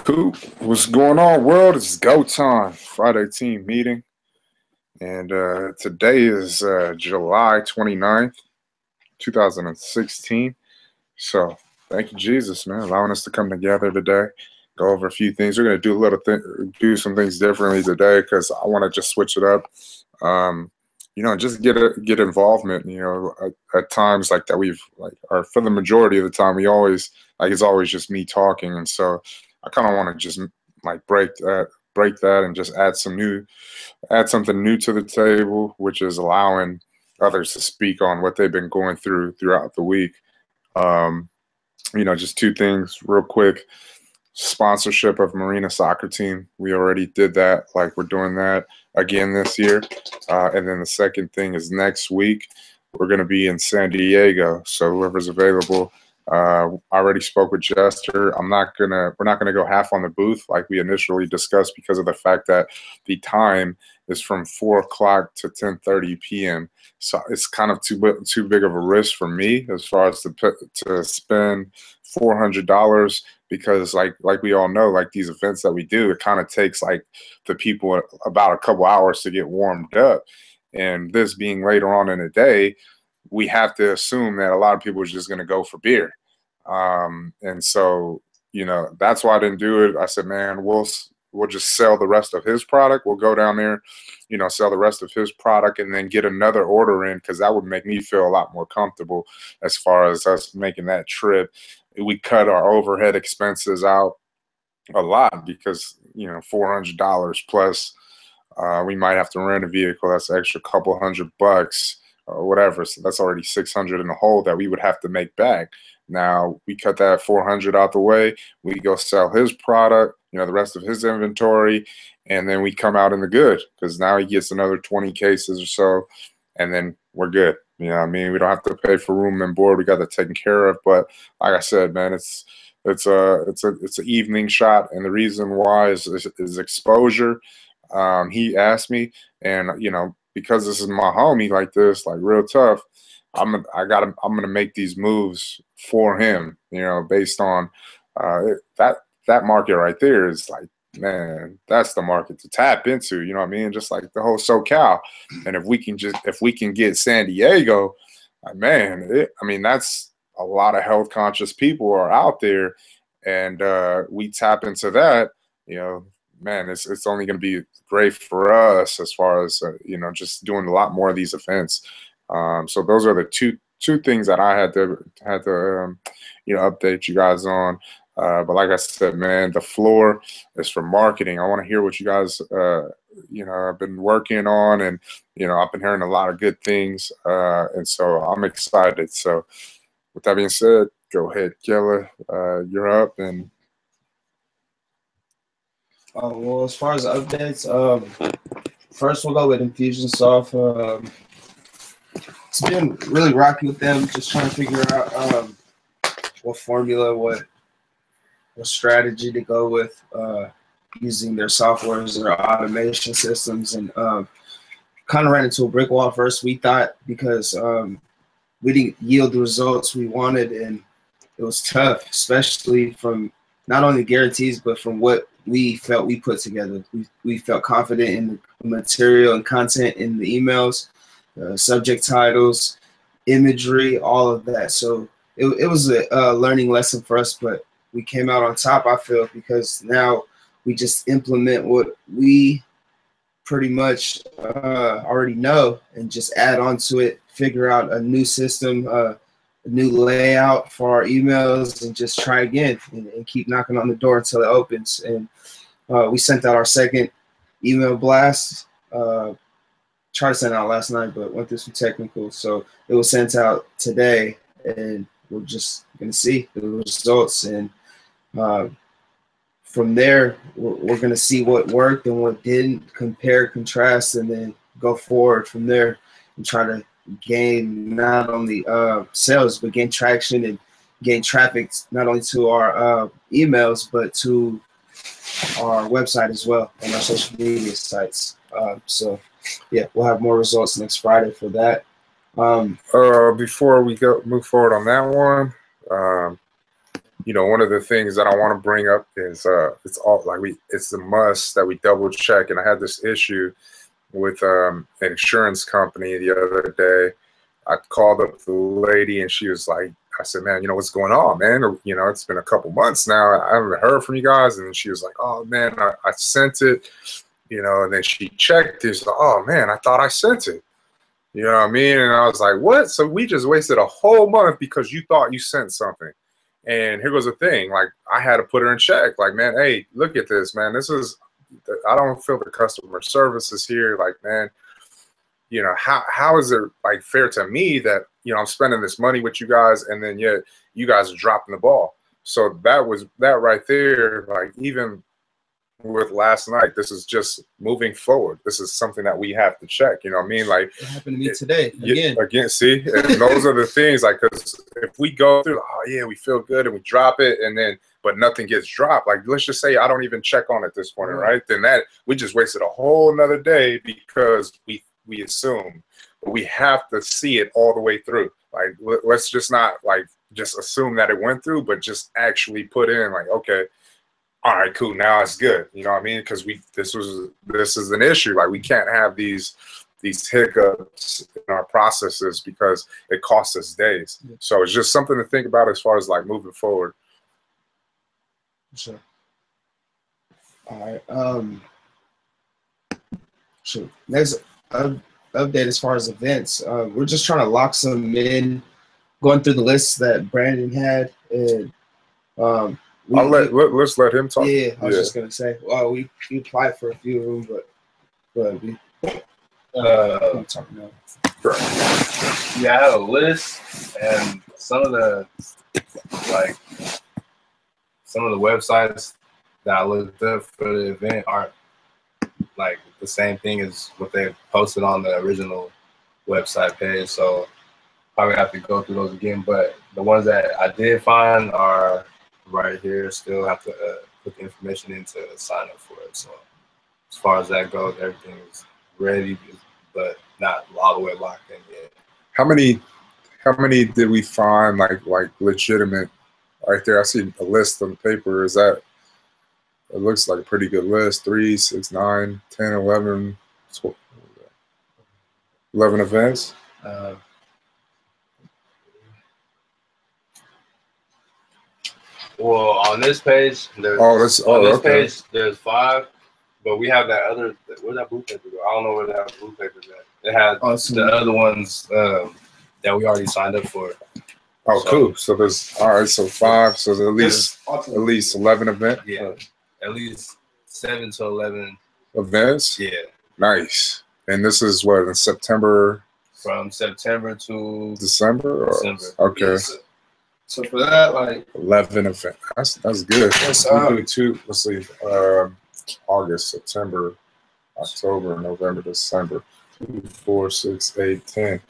Coop, what's going on, world? It's go time. Friday team meeting. And today is July 29th, 2016. So thank you, Jesus, man, allowing us to come together today, go over a few things. We're going to do do some things differently today because I want to just switch it up. Just get involvement. At times like that or for the majority of the time, it's always just me talking. And so I kind of want to just like break that and just add something new to the table, which is allowing others to speak on what they've been going throughout the week. Just two things real quick. Sponsorship of Marina soccer team. We already did that. Like, we're doing that again this year. And then the second thing is next week, we're going to be in San Diego. So whoever's available, I already spoke with Jester. We're not gonna go half on the booth like we initially discussed because of the fact that the time is from 4 o'clock to 10:30 p.m. So it's kind of too big of a risk for me as far as to spend $400 because like we all know, like these events that we do, it kind of takes like the people about a couple hours to get warmed up. And this being later on in the day, we have to assume that a lot of people are just going to go for beer. And so, that's why I didn't do it. I said, man, we'll just sell the rest of his product. We'll go down there, sell the rest of his product and then get another order in because that would make me feel a lot more comfortable as far as us making that trip. We cut our overhead expenses out a lot because, $400 plus we might have to rent a vehicle. That's an extra couple $100 or whatever. So that's already $600 in the hole that we would have to make back. Now we cut that $400 out the way. We go sell his product, the rest of his inventory, and then we come out in the good because now he gets another 20 cases or so, and then we're good. We don't have to pay for room and board. We got that taken care of. But like I said, man, it's an evening shot, and the reason why is exposure. He asked me, and because this is my homie, like this, like real tough. I'm gonna make these moves for him. Based on that market right there is like, man, that's the market to tap into. You know what I mean? Just like the whole SoCal, and if we can get San Diego, like, man, that's a lot of health conscious people are out there, and we tap into that. Man, it's only going to be great for us as far as just doing a lot more of these events. So those are the two things that I had to update you guys on. But like I said, man, the floor is for marketing. I want to hear what you guys have been working on, and I've been hearing a lot of good things, and so I'm excited. So with that being said, go ahead, Killer. You're up. And well, as far as updates, first we'll go with Infusionsoft. It's been really rocky with them, just trying to figure out what formula, what strategy to go with using their softwares, their automation systems, and kind of ran into a brick wall first. We thought because we didn't yield the results we wanted, and it was tough, especially from not only guarantees, but from what we felt we put together. We felt confident in the material and content in the emails, subject titles, imagery, all of that. So it was a learning lesson for us, but we came out on top, I feel, because now we just implement what we pretty much already know and just add on to it, figure out a new system, a new layout for our emails, and just try again and keep knocking on the door until it opens. And we sent out our second email blast. Tried to send out last night, but went through some technical. So it was sent out today, and we're just going to see the results. And from there, we're going to see what worked and what didn't, compare, contrast, and then go forward from there and try to gain not only sales, but gain traction and gain traffic not only to our emails, but to our website as well and our social media sites. So yeah, we'll have more results next Friday for that. Before we move forward on that one, one of the things that I want to bring up is it's a must that we double check. And I had this issue with an insurance company the other day. I called up the lady and she was like, I said, man, what's going on, man? It's been a couple months now. I haven't heard from you guys. And she was like, oh man, I sent it, and then she checked it. She's like, oh man, I thought I sent it. You know what I mean? And I was like, what? So we just wasted a whole month because you thought you sent something. And here goes the thing. Like, I had to put her in check. Like, man, hey, look at this, man. I don't feel the customer service is here. Like, man, how is it like fair to me that, I'm spending this money with you guys and then yet you guys are dropping the ball. So that right there, like, even with last night, this is just moving forward. This is something that we have to check. You know what I mean? Like, it happened to me today again. See, and those are the things. Like, because if we go through, oh yeah, we feel good, and we drop it, and then but nothing gets dropped. Like, let's just say I don't even check on it this morning, right? Then that we just wasted a whole another day because we assume. But we have to see it all the way through. Like, let's just not like just assume that it went through, but just actually put in like, okay, all right, cool. Now it's good. You know what I mean? Because this is an issue. Like, we can't have these hiccups in our processes because it costs us days. So it's just something to think about as far as like moving forward. Sure. All right. Sure. Next update as far as events. We're just trying to lock some in, going through the lists that Brandon had, and let's let him talk. Yeah, I was just gonna say. Well, we applied for a few of them, but we talk now. Yeah, I had a list, and some of the websites that I looked up for the event aren't like the same thing as what they posted on the original website page. So probably have to go through those again. But the ones that I did find are right here. Still have to put the information in to sign up for it. So as far as that goes, everything is ready, but not all the way locked in yet. How many did we find like legitimate right there? I see a list on the paper. Is that, it looks like a pretty good list. 3, 6, 9, 10, 11, 12, 11 events. Well, on this page, page, there's 5, but we have that other. Where's that blue paper go? I don't know where that blue paper's at. It has the other ones that we already signed up for. Oh, so, cool. So there's so 5. So there's at least 11 events. Yeah, at least 7 to 11 events. Yeah, nice. And this is what, in September? From September to December. December. Okay. Yes. So for that, like 11 events. That's good. Yes, we do 2. Let's see. August, September, October, November, December. 2, 4, 6, 8, 10.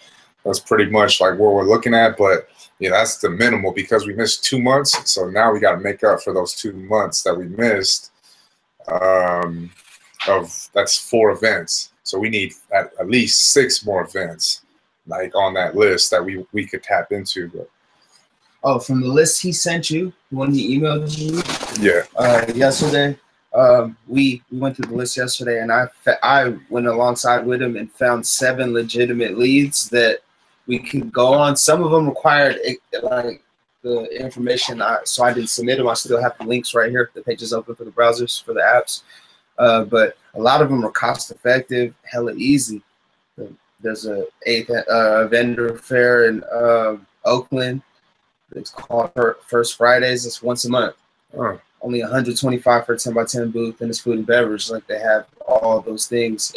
That's pretty much like what we're looking at, but yeah, that's the minimal because we missed 2 months. So now we got to make up for those 2 months that we missed. That's 4 events. So we need at least 6 more events, like on that list that we could tap into. But. Oh, from the list he sent you, the one he emailed you. Yeah. Yesterday, we went through the list yesterday, and I went alongside with him and found 7 legitimate leads that we could go on. Some of them required like the information, so I didn't submit them. I still have the links right here. The page is open for the browsers, for the apps. But a lot of them are cost effective, hella easy. There's a vendor fair in Oakland. It's called First Fridays. It's once a month. Only $125 for a 10x10 booth, and it's food and beverage. Like, they have all those things.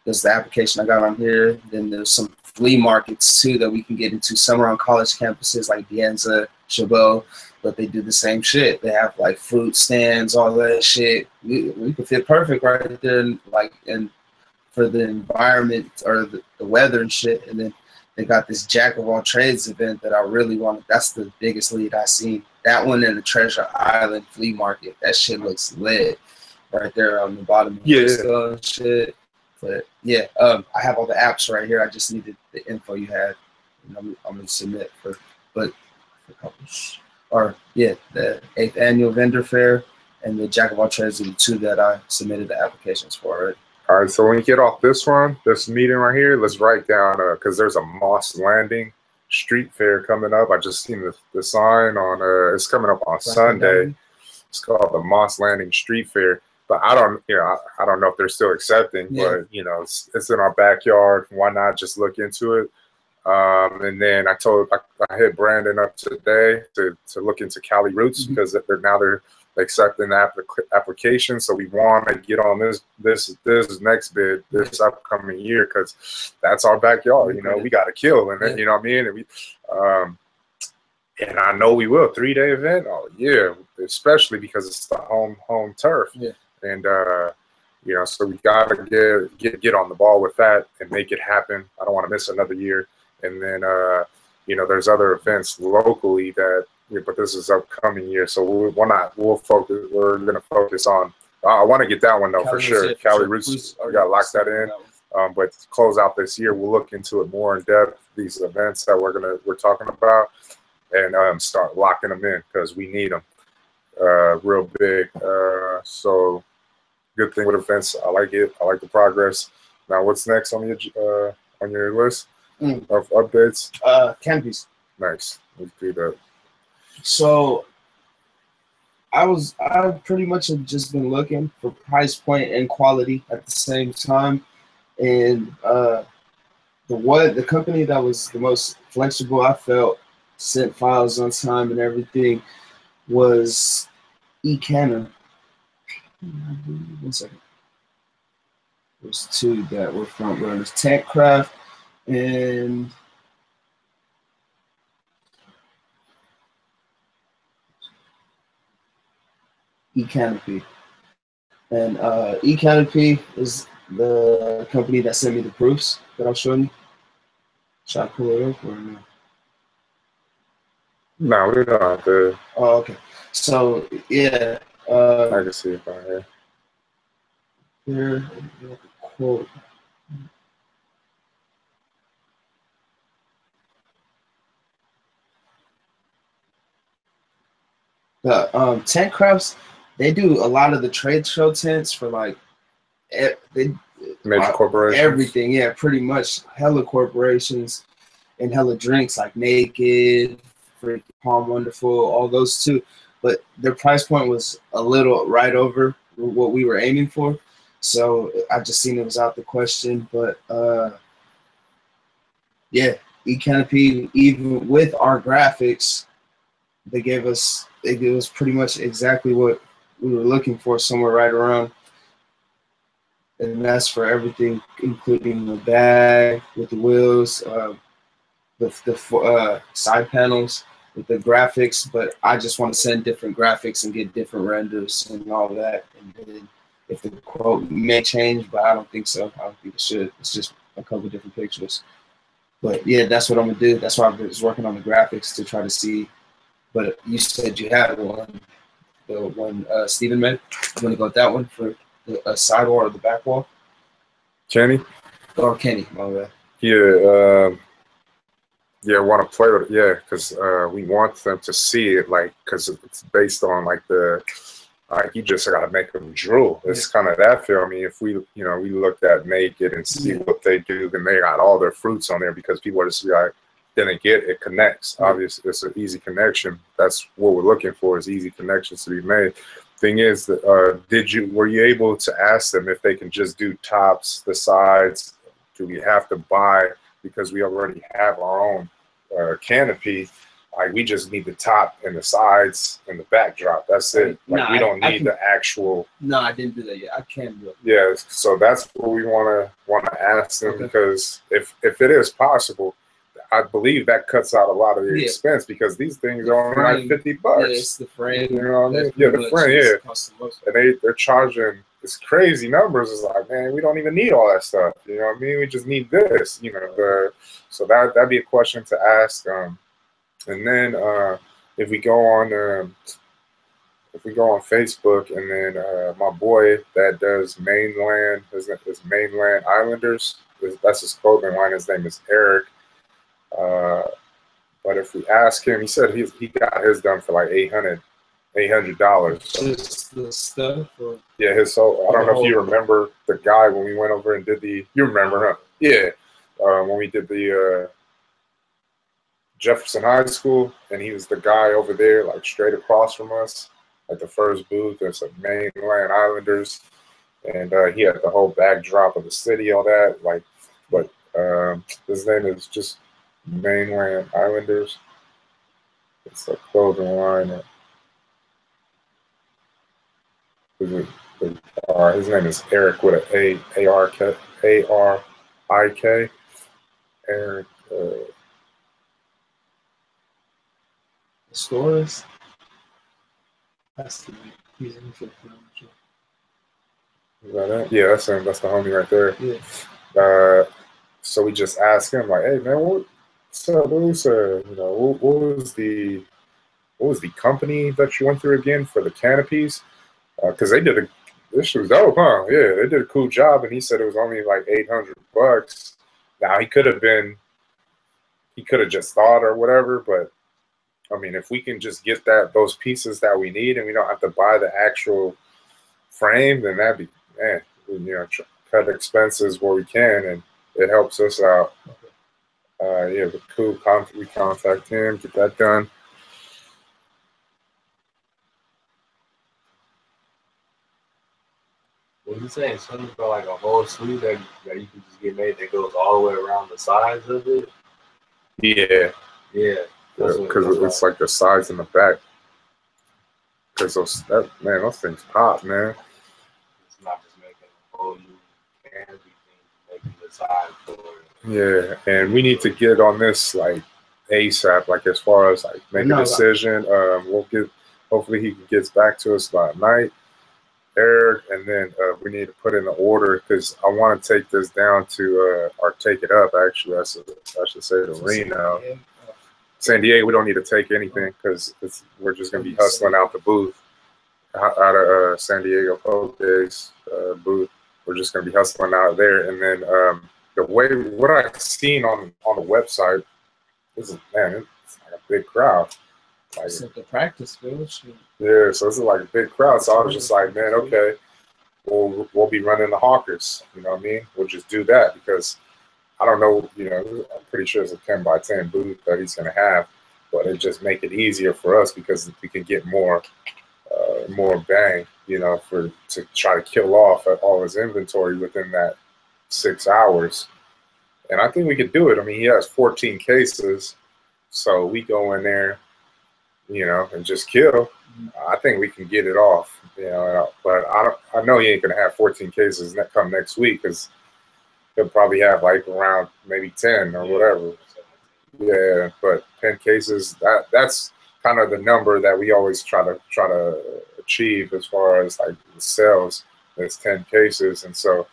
There's the application I got on here. Then there's some flea markets too that we can get into. Some are on college campuses like Bienza, Chabot, but they do the same shit. They have like fruit stands, all that shit. We could fit perfect right there, and for the environment or the weather and shit. And then they got this Jack of all trades event that I really want. That's the biggest lead I seen. That one in the Treasure Island flea market. That shit looks lit right there on the bottom of the shit. But yeah, I have all the apps right here. I just needed the info you had, and I'm gonna submit for a couple. the 8th annual vendor fair, and the Jack of all trades are the 2 that I submitted the applications for already. All right, so when you get off this meeting right here, let's write down, because there's a Moss Landing street fair coming up. I just seen the sign on, it's coming up on Sunday. It's called the Moss Landing Street Fair. But I don't know if they're still accepting, but it's in our backyard. Why not just look into it? And then I hit Brandon up today to look into Cali Roots, because they're accepting the application. So we want to get on this next bid this upcoming year, because that's our backyard. We got to kill in it. You know what I mean? And we, and I know we will. 3-day event. Oh yeah, especially because it's the home turf. Yeah. And so we gotta get on the ball with that and make it happen. I don't want to miss another year. And then there's other events locally that. Yeah, but this is upcoming year, so we're focus. We're gonna focus on. I want to get that one though for sure. Cali Roots, we gotta lock that in. But to close out this year, we'll look into it more in depth. These events that we're talking about, and start locking them in, because we need them real big. So good thing with events. I like it. I like the progress. Now, what's next on your list of updates? Canopies. Nice. Let's do that. So I pretty much have just been looking for price point and quality at the same time, and the company that was the most flexible, I felt, sent files on time and everything, was eCanopy. 1 second. There's 2 that were front runners: Tankcraft and eCanopy. And eCanopy is the company that sent me the proofs that I'm showing you. Should I pull it up or no? No, we don't have to. Oh, okay. So yeah, I can see it right here. Here, quote. The tent crafts, they do a lot of the trade show tents for like major corporations. Everything, yeah, pretty much. Hella corporations and hella drinks like Naked, Freaky Palm Wonderful, all those too. But their price point was a little right over what we were aiming for. So I just seen it was out the question. But yeah, eCanopy, even with our graphics, they gave us pretty much exactly what we were looking for, somewhere right around. And that's for everything, including the bag with the wheels, the side panels with the graphics. But I just want to send different graphics and get different renders and all that. And then if the quote may change, but I don't think so. I don't think it should. It's just a couple different pictures. But yeah, that's what I'm gonna do. That's why I was working on the graphics to try to see. But you said you had one, the one Steven made. I'm gonna go with that one for the side wall or the back wall. Kenny? Or Kenny, my bad. Yeah, yeah, want to play with it, yeah, because we want them to see it, like, because it's based on, like, you just got to make them drool. It's kind of that feel. I mean, if we looked at Naked and see what they do, then they got all their fruits on there, because people are just like, didn't get it connects. Obviously, it's an easy connection. That's what we're looking for, is easy connections to be made. Thing is, were you able to ask them if they can just do tops, the sides? Do we have to buy, because we already have our own canopy? Like, we just need the top and the sides and the backdrop. That's it. Like, we don't need the actual. No, I didn't do that yet. I can do it. Yeah, so that's what we want to ask them, because if it is possible, I believe that cuts out a lot of the expense, because these things are only like $50. Yeah, it's the frame. You know what I mean? Yeah, the frame. Yeah, and they're charging this crazy numbers. It's like, man, we don't even need all that stuff. You know what I mean? We just need this. You know, so that'd be a question to ask. And then if we go on Facebook, and then my boy that does Mainland, his Mainland Islanders, that's his clothing line. His name is Eric. But But if we ask him, he said he got his done for like $800. Just the stuff. Or? Yeah, his whole. I don't know if you remember the guy when we went over and did the. You remember, huh? Yeah, when we did the Jefferson High School, and he was the guy over there, like straight across from us, at the first booth. There's a Mainland Islanders, and he had the whole backdrop of the city, all that. Like, but his name is just Mainland Islanders. It's a clothing line. His name is Eric with an A-R-I-K. Eric. Stores. That's the he's in the Is that it? Yeah, that's him. That's the homie right there. Yeah. So we just asked him, like, hey man, what's up, Luce? You know, what was the company that you went through again for the canopies? Because this was dope, huh? Yeah, they did a cool job, and he said it was only like $800. Now he could have just thought or whatever, but I mean, if we can just get those pieces that we need, and we don't have to buy the actual frame, then that'd be, man, cut expenses where we can, and it helps us out. Yeah, but cool. We contact him, get that done. What you saying? Something about like a whole sleeve that you can just get made that goes all the way around the sides of it? Yeah. Yeah. Because it's like the sides and the back. Because those things pop, man. It's not just making a whole new canopy thing, making the sides for it. Yeah, and we need to get on this like ASAP, like as far as like make a decision. Hopefully he gets back to us by night, Eric, and then we need to put in the order because I want to take this down to or take it up actually. I should say to Reno. San Diego, we don't need to take anything because we're just going to be hustling out the booth, out of San Diego Poke's booth. We're just going to be hustling out of there. And then what I've seen on the website, it's like a big crowd. Like, it's like the practice field. Yeah, so it's like a big crowd. So I was just like, man, okay, we'll be running the Hawkers. You know what I mean? We'll just do that because I don't know, I'm pretty sure it's a 10 by 10 booth that he's going to have, but it just make it easier for us because we can get more bang, to try to kill off all his inventory within that 6 hours. And I think we could do it. I mean, he has 14 cases, so we go in there, and just kill. I think we can get it off, but I know he ain't going to have 14 cases come next week because he'll probably have like around maybe 10 or whatever. Yeah, but 10 cases, that's kind of the number that we always try to achieve as far as like the sales. It's 10 cases. And so,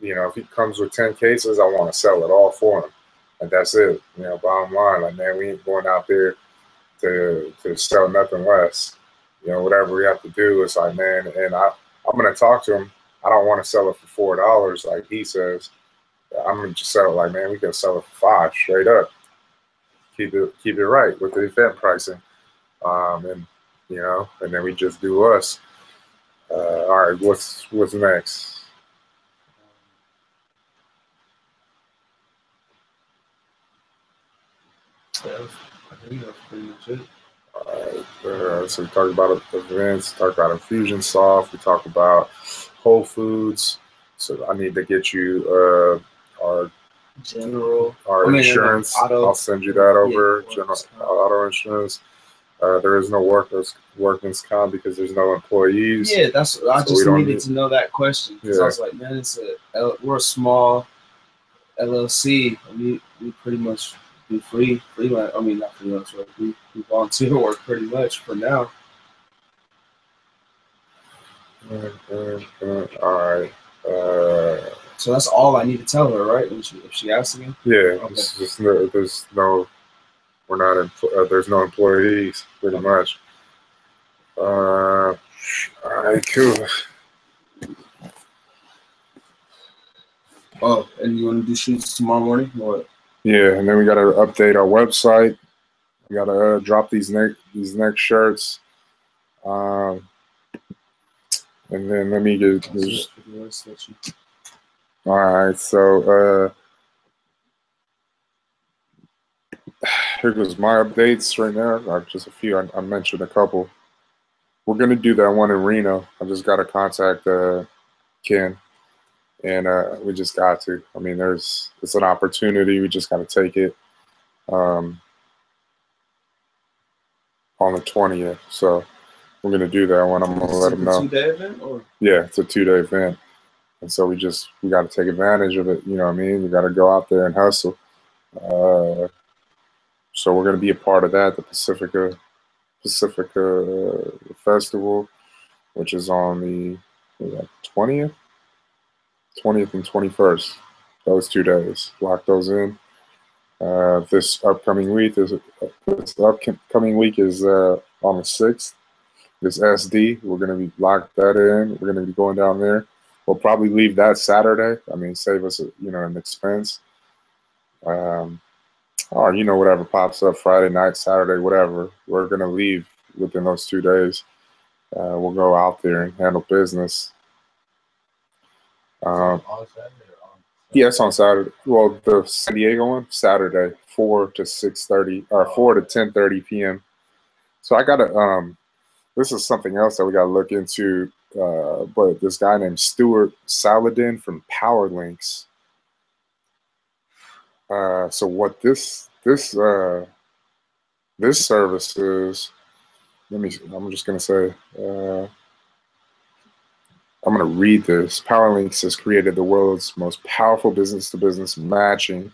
if he comes with 10 cases, I want to sell it all for him. And that's it. Bottom line, like, man, we ain't going out there to sell nothing less. Whatever we have to do is like, man, and I'm going to talk to him. I don't want to sell it for $4 like he says. I'm going to just sell it like, man, we can sell it for $5 straight up. Keep it right with the event pricing. And then we just do us. All right, what's next? I think that's pretty much it. So we talk about events, talk about Infusionsoft, we talk about Whole Foods. So I need to get you our insurance. I'll send you that over. General auto insurance. There is no workman's comp because there's no employees. Yeah, I just needed to know that question because I was like, man, we're a small LLC. We pretty much do freelance. I mean, not freelance work. We volunteer work pretty much for now. All right. So that's all I need to tell her, right? If she asks me. Yeah. Okay. There's no employees pretty much. All right, cool. Oh, and you want to do shoots tomorrow morning or what? Yeah, and then we got to update our website. We gotta drop these next shirts. And then let me get this. All right, so here goes my updates right now. Just a few. I mentioned a couple. We're gonna do that one in Reno. I just gotta contact Ken, and we just got to. I mean, it's an opportunity. We just gotta take it. On the 20th, so we're gonna do that one. I'm gonna let them know. 2-day event, or yeah, it's a 2-day event, and so we got to take advantage of it. You know what I mean? We got to go out there and hustle. So we're gonna be a part of that, the Pacifica Festival, which is on the 20th and 21st. Those 2 days. Lock those in. This upcoming week is on the 6th. This SD, we're gonna be locked that in. We're gonna be going down there. We'll probably leave that Saturday. I mean, save us an expense. Or whatever pops up Friday night, Saturday, whatever. We're gonna leave within those 2 days. We'll go out there and handle business. Yeah, it's on Saturday. Well, the San Diego one, Saturday, 4 to 6:30 or 4 to 10:30 p.m. So I gotta. This is something else that we gotta look into. But this guy named Stuart Saladin from PowerLinks. So what this service is? I'm just gonna say. I'm going to read this. PowerLinks has created the world's most powerful business-to-business matching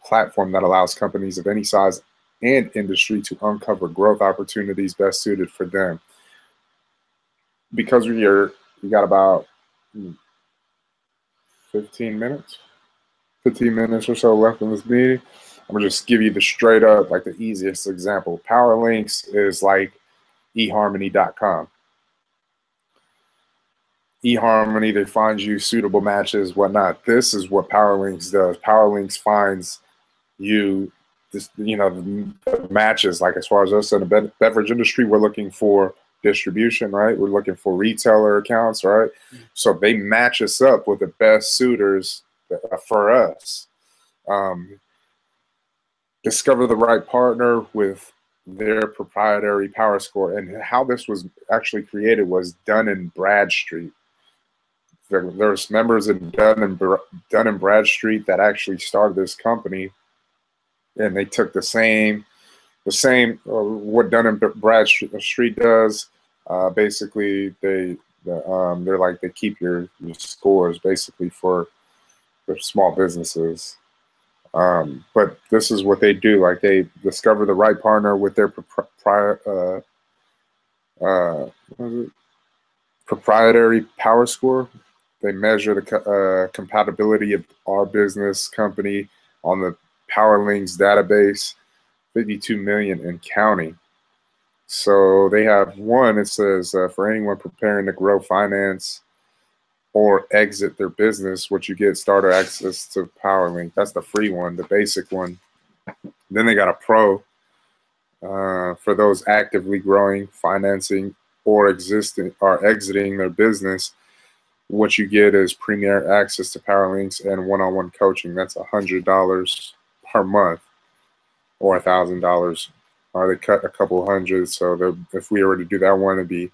platform that allows companies of any size and industry to uncover growth opportunities best suited for them. Because we got about 15 minutes or so left in this meeting. I'm going to just give you the straight up, like the easiest example. PowerLinks is like eHarmony.com. eHarmony, they find you suitable matches, whatnot. This is what PowerLinks does. PowerLinks finds you, the matches. Like as far as us in the beverage industry, we're looking for distribution, right? We're looking for retailer accounts, right? So they match us up with the best suitors for us. Discover the right partner with their proprietary power score. And how this was actually created was Dun & Bradstreet. There's members in Dun & Bradstreet that actually started this company, and they took the same what Dun & Bradstreet does. Basically, they're like they keep your scores basically for small businesses. But this is what they do. Like they discover the right partner with their proprietary power score. They measure the compatibility of our business company on the PowerLinks database, 52 million and counting. So they have one, it says, for anyone preparing to grow, finance, or exit their business, what you get, starter access to PowerLink. That's the free one, the basic one. Then they got a pro for those actively growing, financing, or exiting their business. What you get is premier access to PowerLinks and one-on-one coaching. That's $100 per month, or $1,000. They cut a couple hundred, so if we were to do that one, it'd be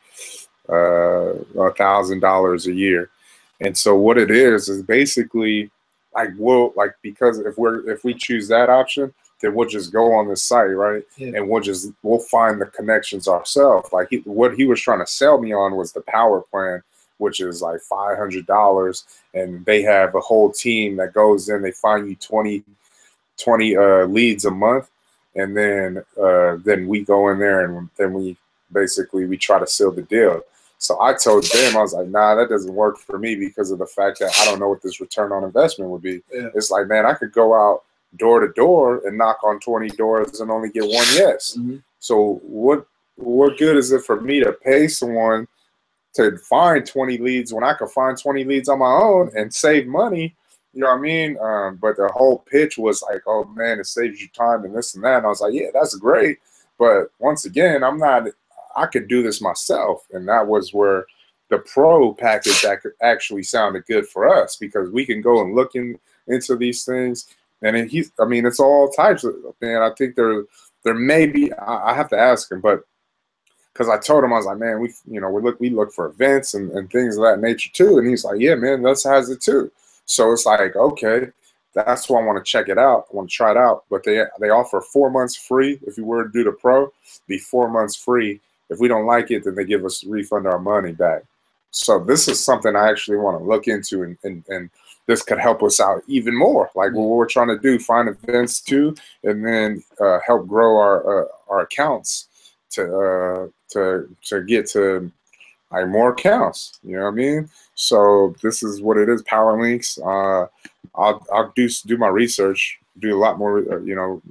$1,000 a year. And so what it is basically because if we choose that option, then we'll just go on this site, right? Yeah. And we'll find the connections ourselves. Like what he was trying to sell me on was the power plan, which is like $500, and they have a whole team that goes in. They find you 20 leads a month, and then we go in there and then we try to seal the deal. So I told them, I was like, nah, that doesn't work for me because of the fact that I don't know what this return on investment would be. Yeah. It's like, man, I could go out door to door and knock on 20 doors and only get one yes. Mm-hmm. So what good is it for me to pay someone to find 20 leads when I could find 20 leads on my own and save money? You know what I mean? But the whole pitch was like, oh man, it saves you time and this and that. And I was like, yeah, that's great. But once again, I could do this myself. And that was where the pro package actually sounded good for us, because we can go and look into these things. And then I mean, it's all types of, man, I think there may be, I have to ask him, but because I told him, I was like, man, we look for events and things of that nature too. And he's like, yeah, man, that's has it too. So it's like, okay, that's why I want to check it out. I want to try it out. But they offer 4 months free. If you were to do the pro, be 4 months free. If we don't like it, then they give us refund our money back. So this is something I actually want to look into, and this could help us out even more. Like what we're trying to do, find events too, and then help grow our accounts to get to like more accounts. You know what I mean? So this is what it is. Power links. I'll do my research, do a lot more,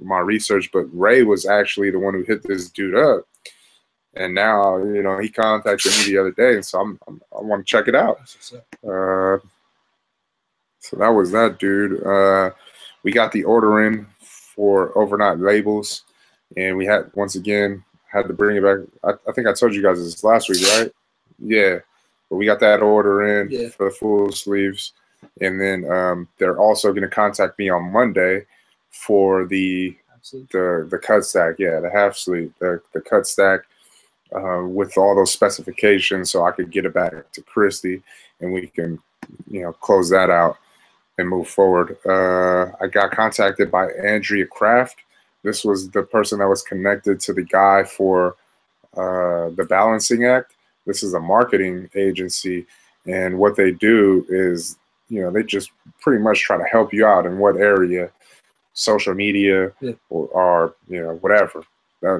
my research. But Ray was actually the one who hit this dude up, and now he contacted me the other day, and so I want to check it out. So that was that, dude. We got the order in for overnight labels, and we had to bring it back. I think I told you guys this last week, right? Yeah, but we got that order in for the full sleeves. And then they're also going to contact me on Monday for the cut stack. Yeah, the half sleeve, the cut stack with all those specifications, so I could get it back to Christy and we can, close that out and move forward. I got contacted by Andrea Kraft. This was the person that was connected to the guy for the Balancing Act. This is a marketing agency, and what they do is, they just pretty much try to help you out in what area, social media or whatever.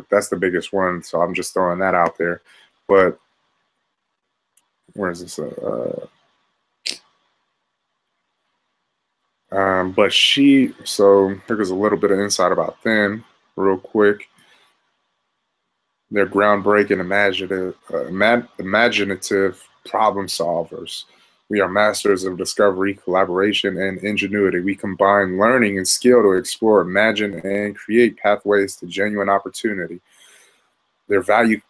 That's the biggest one. So I'm just throwing that out there. But where is this? So here's a little bit of insight about them real quick. They're groundbreaking, imaginative problem solvers. We are masters of discovery, collaboration, and ingenuity. We combine learning and skill to explore, imagine, and create pathways to genuine opportunity. Their value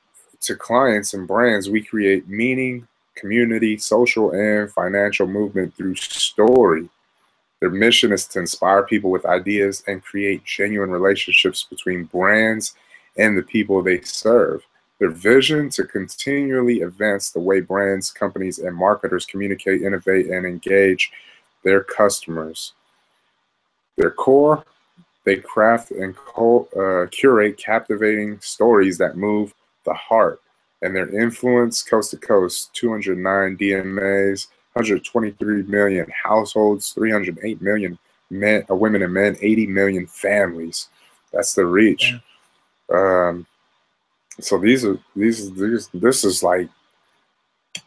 to clients and brands: we create meaning, community, social, and financial movement through story. Their mission is to inspire people with ideas and create genuine relationships between brands and the people they serve. Their vision: to continually advance the way brands, companies, and marketers communicate, innovate, and engage their customers. Their core: they craft and curate captivating stories that move the heart. And their influence: coast to coast, 209 DMAs, 123 million households, 308 million women and men, 80 million families. That's the reach. So this is like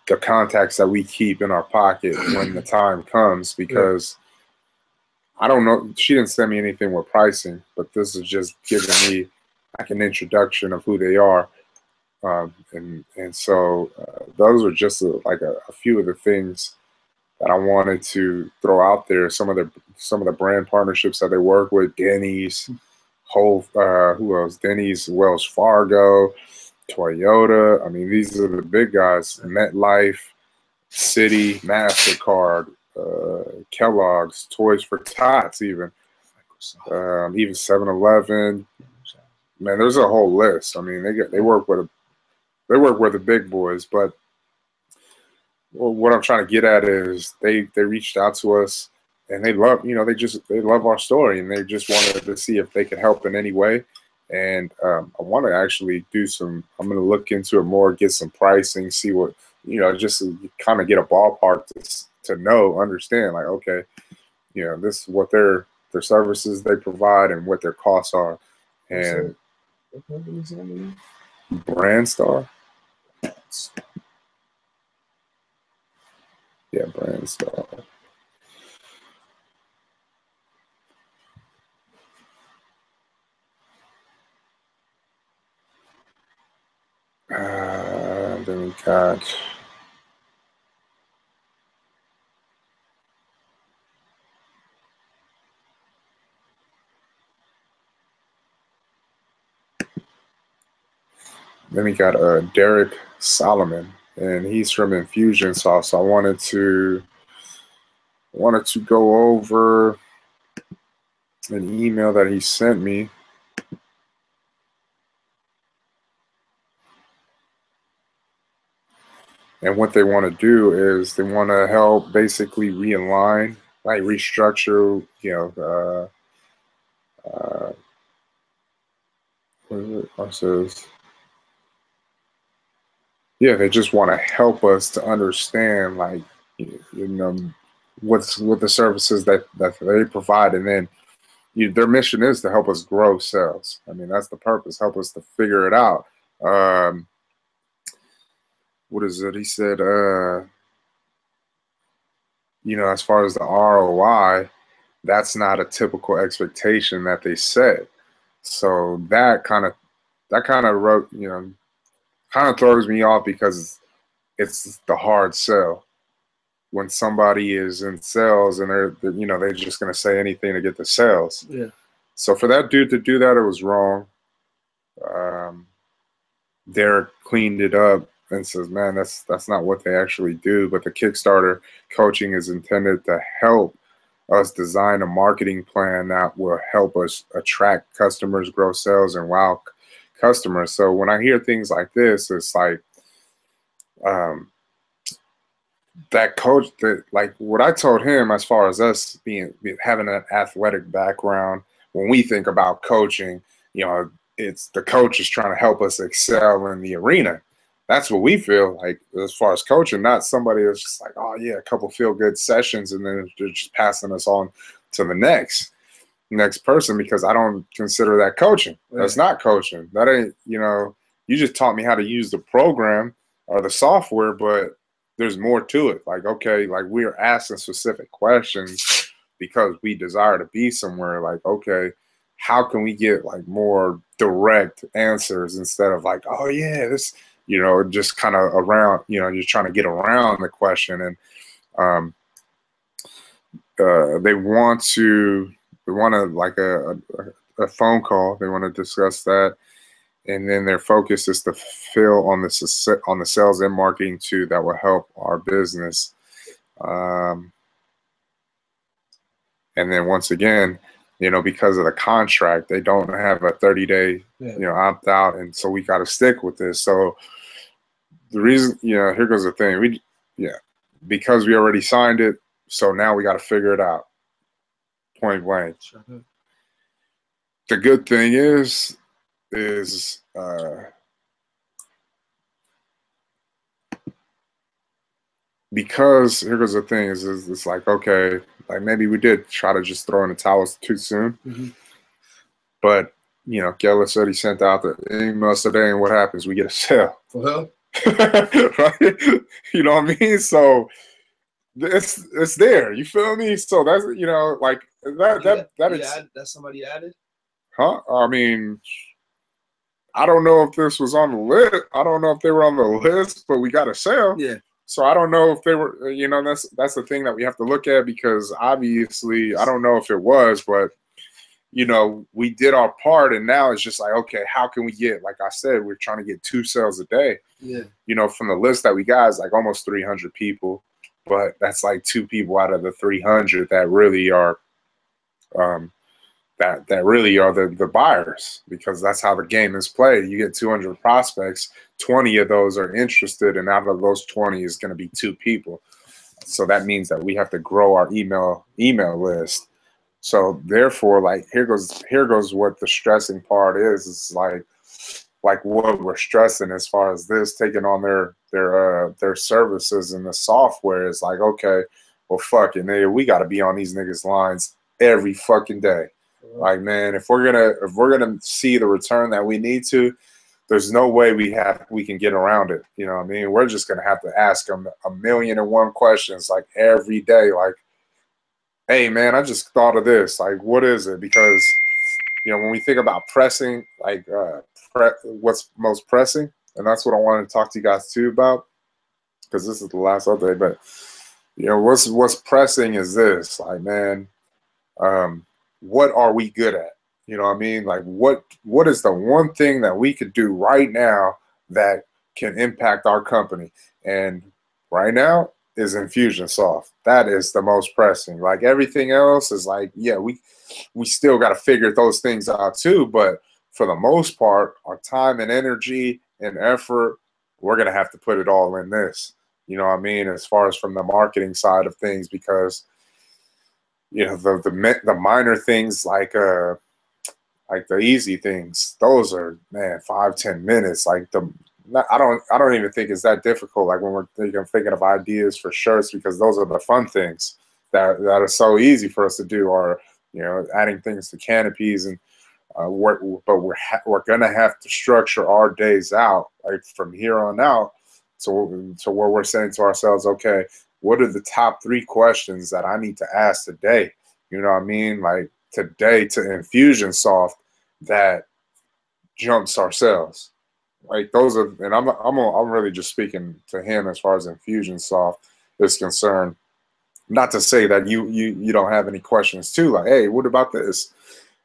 the contacts that we keep in our pocket when the time comes, because I don't know, she didn't send me anything with pricing, but this is just giving me like an introduction of who they are. And so those are just like a few of the things that I wanted to throw out there. Some of the brand partnerships that they work with: Denny's, who else? Denny's, Wells Fargo, Toyota. I mean, these are the big guys. MetLife, Citi, MasterCard, Kellogg's, Toys for Tots, even 7-Eleven. Man, there's a whole list. I mean, they work with the big boys. But what I'm trying to get at is they reached out to us, and they love they love our story, and they just wanted to see if they could help in any way. And I want to actually I'm going to look into it more, get some pricing, see what, just kind of get a ballpark to understand, like, okay, this is what their services they provide and what their costs are. And Brandstar. Yeah, Brandstar. Then we got Then we got Derek Solomon, and he's from Infusionsoft. So I wanted to go over an email that he sent me. And what they want to do is they want to help basically realign, like restructure, what is it? It says, yeah, they just want to help us to understand, like, what the services that they provide, and then their mission is to help us grow sales. I mean, that's the purpose. Help us to figure it out. What is it? He said, as far as the ROI, that's not a typical expectation that they set. So that kind of wrote, kind of throws me off, because it's the hard sell. When somebody is in sales and they're just going to say anything to get the sales. Yeah. So for that dude to do that, it was wrong. Derek cleaned it up and says, man, that's not what they actually do. But the Kickstarter coaching is intended to help us design a marketing plan that will help us attract customers, grow sales, and wow customers. So when I hear things like this, it's like, that coach, that, like what I told him, as far as us having an athletic background, when we think about coaching, it's the coach is trying to help us excel in the arena. That's what we feel like as far as coaching, not somebody that's just like, oh yeah, a couple feel good sessions and then they're just passing us on to the next person, because I don't consider that coaching. Right. That's not coaching. That ain't, you just taught me how to use the program or the software, but there's more to it. Like, okay, like we are asking specific questions because we desire to be somewhere. Like, okay, how can we get like more direct answers instead of like, oh yeah, this, just kind of around, just trying to get around the question. And they want like a phone call. They want to discuss that. And then their focus is to fill on the sales and marketing too, that will help our business. And then once again, because of the contract, they don't have a 30-day, opt out. And so we got to stick with this. So the reason, here goes the thing. Because we already signed it. So now we got to figure it out. Point blank. Sure. The good thing is because here goes the thing is it's like, okay, like maybe we did try to just throw in the towels too soon. Mm-hmm. But Geller said he sent out the email today, and what happens? We get a sale. Well, right? You know what I mean? So it's there. You feel me? So that's like that's somebody added. Huh? I mean, I don't know if this was on the list. I don't know if they were on the list, but we got a sale. Yeah. So I don't know if they were, that's the thing that we have to look at, because obviously I don't know if it was, but we did our part, and now it's just like, okay, how can we get, like I said, we're trying to get 2 sales a day. Yeah. From the list that we got is like almost 300 people, but that's like 2 people out of the 300 that really are, that really are the buyers, because that's how the game is played. You get 200 prospects, 20 of those are interested, and out of those 20 is going to be 2 people. So that means that we have to grow our email list. So therefore, like here goes what the stressing part is. It's like what we're stressing as far as this, taking on their services and the software is like, okay, well, fuck it, nigga, we got to be on these niggas' lines every fucking day. Like, man, if we're gonna see the return that we need to, there's no way we can get around it. You know what I mean? We're just gonna have to ask them 1,000,001 questions like every day. Like, hey, man, I just thought of this. Like, what is it? Because when we think about pressing, like what's most pressing, and that's what I wanted to talk to you guys too about, because this is the last update. But what's pressing is this. Like, man. What are we good at? You know what I mean? Like what is the one thing that we could do right now that can impact our company. And right now is Infusionsoft. That is the most pressing. Like everything else is like, yeah, we still got to figure those things out too. But for the most part, our time and energy and effort, we're going to have to put it all in this. You know what I mean? As far as from the marketing side of things, because you know the minor things like the easy things, those are, man, 5-10 minutes. Like I don't even think it's that difficult. Like when we're thinking of ideas for shirts, because those are the fun things that are so easy for us to do. Or you know, adding things to canopies and we're gonna have to structure our days out like from here on out. So where we're saying to ourselves, okay, what are the top 3 questions that I need to ask today? You know what I mean? Like today to Infusionsoft that jumps our sales. Like those are, and I'm really just speaking to him as far as Infusionsoft is concerned. Not to say that you don't have any questions too. Like, hey, what about this?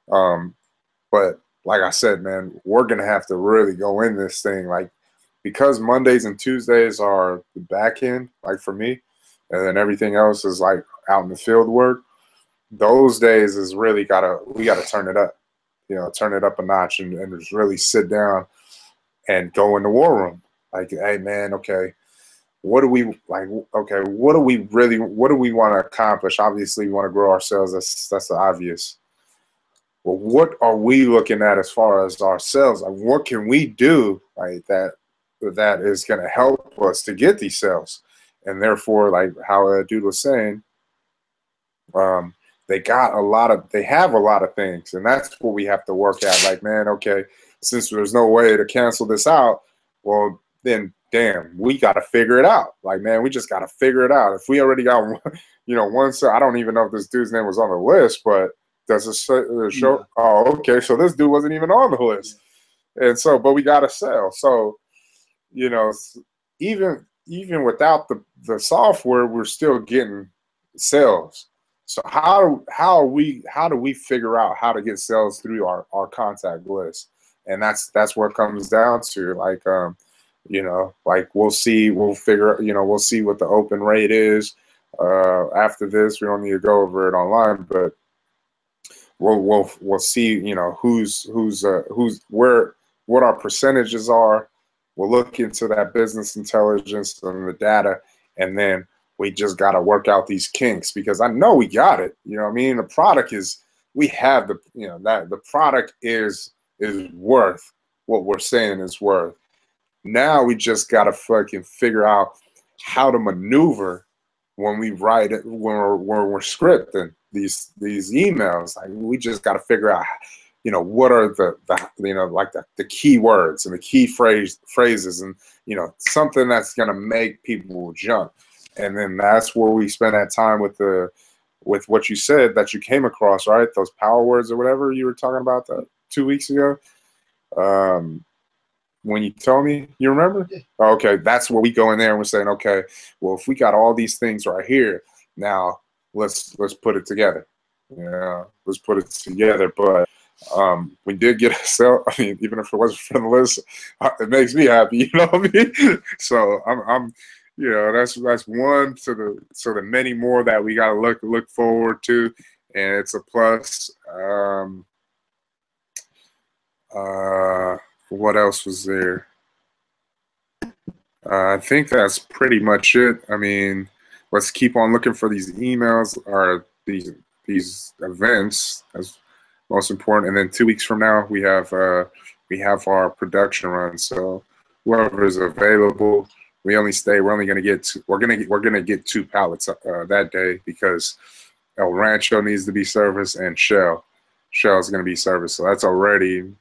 But like I said, man, we're gonna have to really go in this thing, like, because Mondays and Tuesdays are the back end, like for me, and then everything else is like out in the field work. Those days is really we gotta turn it up, you know, turn it up a notch and just really sit down and go in the war room. Like, hey man, okay, what do we like? Okay, what do we want to accomplish? Obviously, we want to grow ourselves. That's the obvious. Well, what are we looking at as far as ourselves? Like, what can we do like that is going to help us to get these sales? And therefore, like how a dude was saying, they have a lot of things, and that's what we have to work at. Like, man, okay, since there's no way to cancel this out, well, then damn, we got to figure it out. Like, man, we just got to figure it out. If we already got one, so I don't even know if this dude's name was on the list, but does it show? Yeah. Oh, okay. So this dude wasn't even on the list. Yeah. And so, but we got to sell. So, you know, even without the software, we're still getting sales. So how do we figure out how to get sales through our contact list? And that's what it comes down to. Like, you know, like we'll see what the open rate is. After this, we don't need to go over it online, but we'll see, you know, what our percentages are. We'll look into that business intelligence and the data, and then we just got to work out these kinks, because I know we got it. You know what I mean? The product is, we have the, you know, that the product is worth what we're saying is worth. Now we just got to fucking figure out how to maneuver when we write it, when we're scripting these emails. Like, we just got to figure out, you know, what are the you know, like the key words and the key phrases, and, you know, something that's going to make people jump. And then that's where we spend that time with what you said that you came across, right? Those power words or whatever you were talking about 2 weeks ago. When you told me, you remember? Yeah. Okay, that's where we go in there and we're saying, okay, well, if we got all these things right here, now let's put it together. Yeah, let's put it together. But we did get a sale. I mean, even if it wasn't from the list, it makes me happy. You know what I mean? So I'm you know, that's one to the many more that we got to look forward to, and it's a plus. What else was there? I think that's pretty much it. I mean, let's keep on looking for these emails or these events as most important. And then 2 weeks from now, we have our production run. So whoever is available, we're only gonna get we're gonna get 2 pallets that day, because El Rancho needs to be serviced and Shell is gonna be serviced. So that's already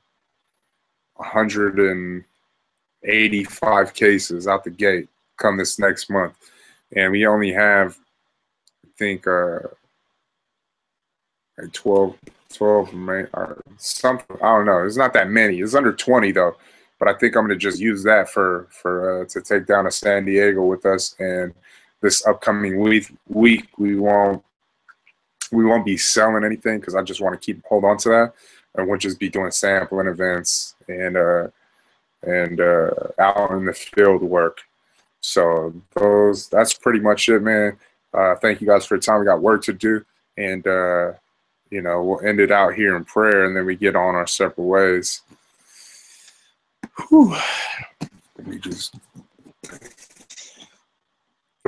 185 cases out the gate come this next month, and we only have, I think, like 12 or something. I don't know. It's not that many. It's under 20 though. But I think I'm gonna just use that for to take down to San Diego with us. And this upcoming week we won't be selling anything, because I just want to hold on to that, and we'll just be doing sampling events and and out in the field work. So that's pretty much it, man. Thank you guys for your time. We got work to do, and we'll end it out here in prayer, and then we get on our separate ways. Whew. Let me just,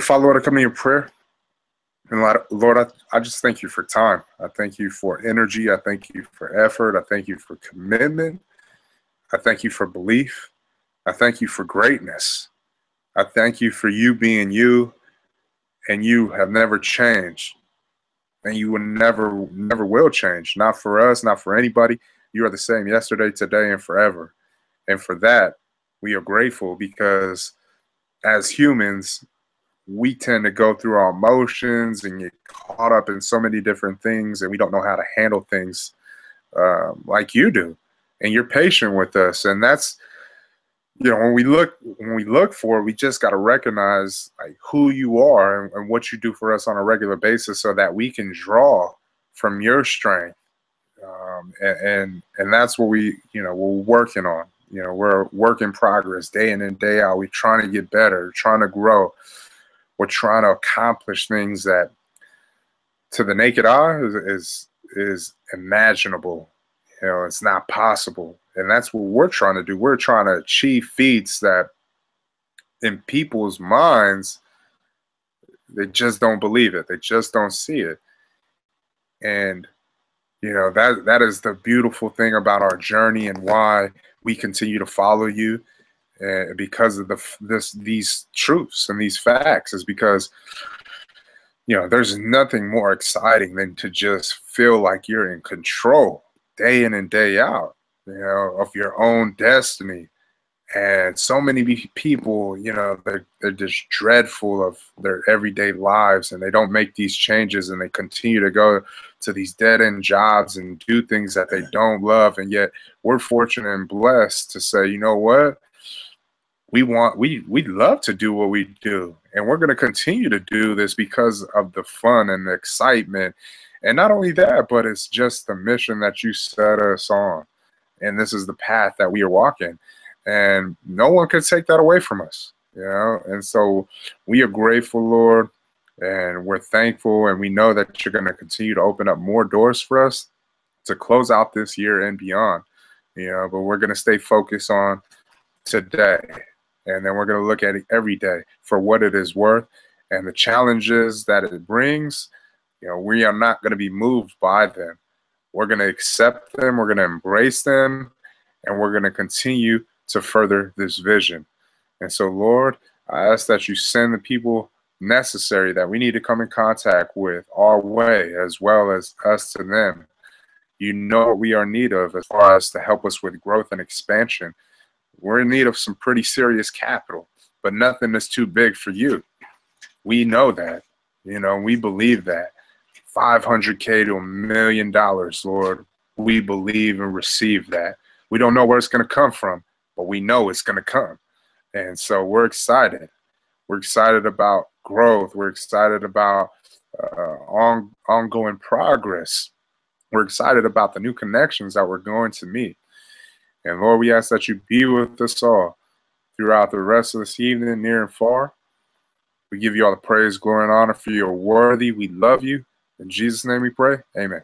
Father, Lord, I come to you in prayer. And Lord, I just thank you for time. I thank you for energy. I thank you for effort. I thank you for commitment. I thank you for belief. I thank you for greatness. I thank you for you being you, and you have never changed. And you will never will change. Not for us, not for anybody. You are the same yesterday, today, and forever. And for that, we are grateful, because as humans, we tend to go through our emotions and get caught up in so many different things, and we don't know how to handle things like you do. And you're patient with us, and that's, when we look for it, we just got to recognize like who you are and what you do for us on a regular basis, so that we can draw from your strength. And that's what we're working on. We're a work in progress, day in and day out. We're trying to get better, trying to grow. We're trying to accomplish things that to the naked eye is imaginable. It's not possible. And that's what we're trying to do. We're trying to achieve feats that in people's minds, they just don't believe it. They just don't see it. And, that is the beautiful thing about our journey, and why we continue to follow you. Because of these truths and these facts, is because there's nothing more exciting than to just feel like you're in control day in and day out, of your own destiny. And so many people, they're just dreadful of their everyday lives, and they don't make these changes, and they continue to go to these dead-end jobs and do things that they don't love. And yet we're fortunate and blessed to say, you know what? We love to do what we do, and we're going to continue to do this because of the fun and the excitement. And not only that, but it's just the mission that you set us on, and this is the path that we are walking, and no one can take that away from us. And so we are grateful, Lord, and we're thankful, and we know that you're going to continue to open up more doors for us to close out this year and beyond. But we're going to stay focused on today. And then we're going to look at it every day for what it is worth, and the challenges that it brings. We are not going to be moved by them. We're going to accept them. We're going to embrace them, and we're going to continue to further this vision. And so, Lord, I ask that you send the people necessary that we need to come in contact with our way, as well as us to them. You know what we are in need of as far as to help us with growth and expansion. We're in need of some pretty serious capital, but nothing is too big for you. We know that, we believe that. $500K to $1 million, Lord, we believe and receive that. We don't know where it's going to come from, but we know it's going to come. And so we're excited. We're excited about growth. We're excited about ongoing progress. We're excited about the new connections that we're going to meet. And Lord, we ask that you be with us all throughout the rest of this evening, near and far. We give you all the praise, glory, and honor, for you're worthy. We love you. In Jesus' name we pray. Amen.